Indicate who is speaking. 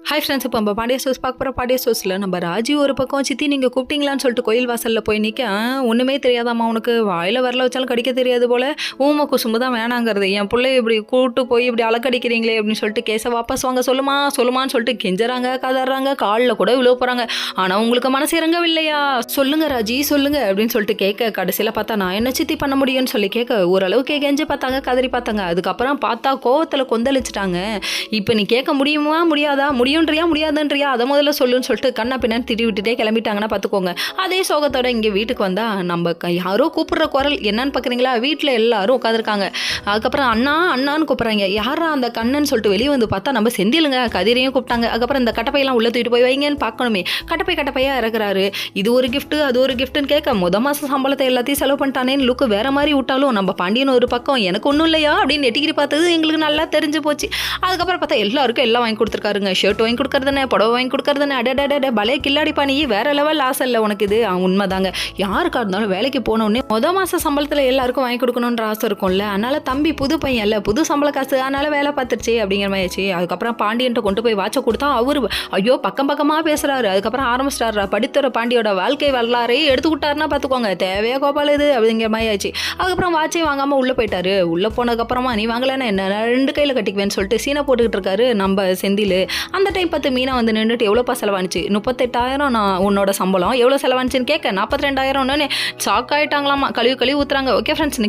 Speaker 1: Hi friends, இப்போ நம்ம Pandya stores பார்க்க போகிற பாண்டியா ஸ்டோர்ஸில் நம்ம ராஜி ஒரு பக்கம் சித்தி நீங்கள் கூப்பிட்டீங்களான்னு சொல்லிட்டு கோயில் வாசலில் போய் நிற்க ஒன்றுமே தெரியாதாம்மா உனக்கு வாயில் வரல வச்சாலும் கடிக்க தெரியாது போல் ஊமை குசும்பு தான் வேணாங்கிறது என் பிள்ளை இப்படி கூப்பிட்டு போய் இப்படி அலக்கடிக்கிறீங்களே அப்படின்னு சொல்லிட்டு கேஸை வாபஸ் வாங்க சொல்லுமான்னு சொல்லிட்டு கெஞ்சறாங்க கதறாங்க காலில் கூட விழுவ போகிறாங்க. ஆனால் உங்களுக்கு மனசு இறங்கவில்லையா? சொல்லுங்க ராஜி சொல்லுங்க அப்படின்னு சொல்லிட்டு கேட்க கடைசியில் பார்த்தா நான் என்ன சித்தி பண்ண முடியும்னு சொல்லி கேட்க ஓரளவுக்கு கெஞ்சு பார்த்தாங்க கதறி பார்த்தாங்க. அதுக்கப்புறம் பார்த்தா கோவத்தில் கொந்தளிச்சிட்டாங்க. இப்போ நீ கேட்க முடியுமா முடியாதா முடியாதுன்றியா அதை முதல்ல சொல்லுன்னு சொல்லிட்டு கண்ணா பின்னான்னு திட்டி விட்டுட்டே கிளம்பிட்டாங்கன்னா பார்த்துக்கோங்க. அதே சோகத்தோட இங்கே வீட்டுக்கு வந்தால் நம்ம யாரோ கூப்பிடுற குரல் என்னன்னு பார்க்குறீங்களா? வீட்டில் எல்லாரும் உட்காந்துருக்காங்க. அதுக்கப்புறம் அண்ணான்னு கூப்பிட்றாங்க. யாரா அந்த கண்ணன்னு சொல்லிட்டு வெளியே வந்து பார்த்தா நம்ம செந்திலுங்க. கதிரையும் கூப்பிட்டாங்க. அதுக்கப்புறம் இந்த கட்டப்பையெல்லாம் உள்ள தூக்கிட்டு போய் வைங்கன்னு பார்க்கணுமே. கட்டப்பையாக இறக்குறாரு. இது ஒரு கிஃப்ட்டு அது ஒரு கிஃப்ட்டுன்னு கேட்க மாதம் சம்பளத்தை எல்லாத்தையும் செலவு பண்ணிட்டானேன்னு லுக்கு வேற மாதிரி விட்டாலும் நம்ம பாண்டியன் ஒரு பக்கம் எனக்கு ஒன்றும் இல்லையா அப்படின்னு நெட்டிக்கிட்டு பார்த்தது எங்களுக்கு நல்லா தெரிஞ்சு போச்சு. அதுக்கப்புறம் பார்த்தா எல்லாருக்கும் எல்லாம் வாங்கி கொடுத்துருக்காருங்க. ஷர்ட் வாங்கி கொடுக்கறதுனே, புடவை வாங்கி கொடுக்கறதுனே, அடே பலே கில்லாடிப்பா நீ, வேற லெவல் ஆசை இல்லை உனக்கு. இது உண்மைதாங்க. யாருக்கா இருந்தாலும் வேலைக்கு போனோடனே மாதம் சம்பளத்தில் எல்லாருக்கும் வாங்கி கொடுக்கணுன்ற ஆசை இருக்கும்ல. அதனால தம்பி புது பையன் இல்லை, புது சம்பள காசு, அதனால வேலை பார்த்துருச்சு அப்படிங்கிற மாதிரி ஆச்சு. அதுக்கப்புறம் பாண்டியன்ட்ட கொண்டு போய் வாட்சை கொடுத்தா அவரு ஐயோ பக்கமாக பேசுறாரு. அதுக்கப்புறம் ஆரம்பிச்சிட்டாரு படித்துற பாண்டியோட வாழ்க்கை வரலாறை எடுத்துக்கிட்டாருன்னா பார்த்துக்கோங்க. தேவையா கோபால் இது அப்படிங்கிற மாதிரி ஆச்சு. அதுக்கப்புறம் வாட்சையும் வாங்காமல் உள்ளே போயிட்டாரு. உள்ளே போனதுக்கப்புறமா நீ வாங்கலைன்னா என்ன 2 கையில் கட்டிக்குவேன்னு சொல்லிட்டு சீனை போட்டுக்கிட்டு இருக்காரு நம்ம செந்தில். அந்த டைம் பார்த்து மீனா வந்து நின்றுட்டு எவ்வளோப்பா செலவானுச்சு? 38,000 நான் உன்னோட சம்பளம் எவ்வளோ செலவானுச்சுன்னு கேட்க 42,000 ஷாக் ஆகிட்டாங்களாமா. கழுவி ஊற்றுறாங்க. Okay friends.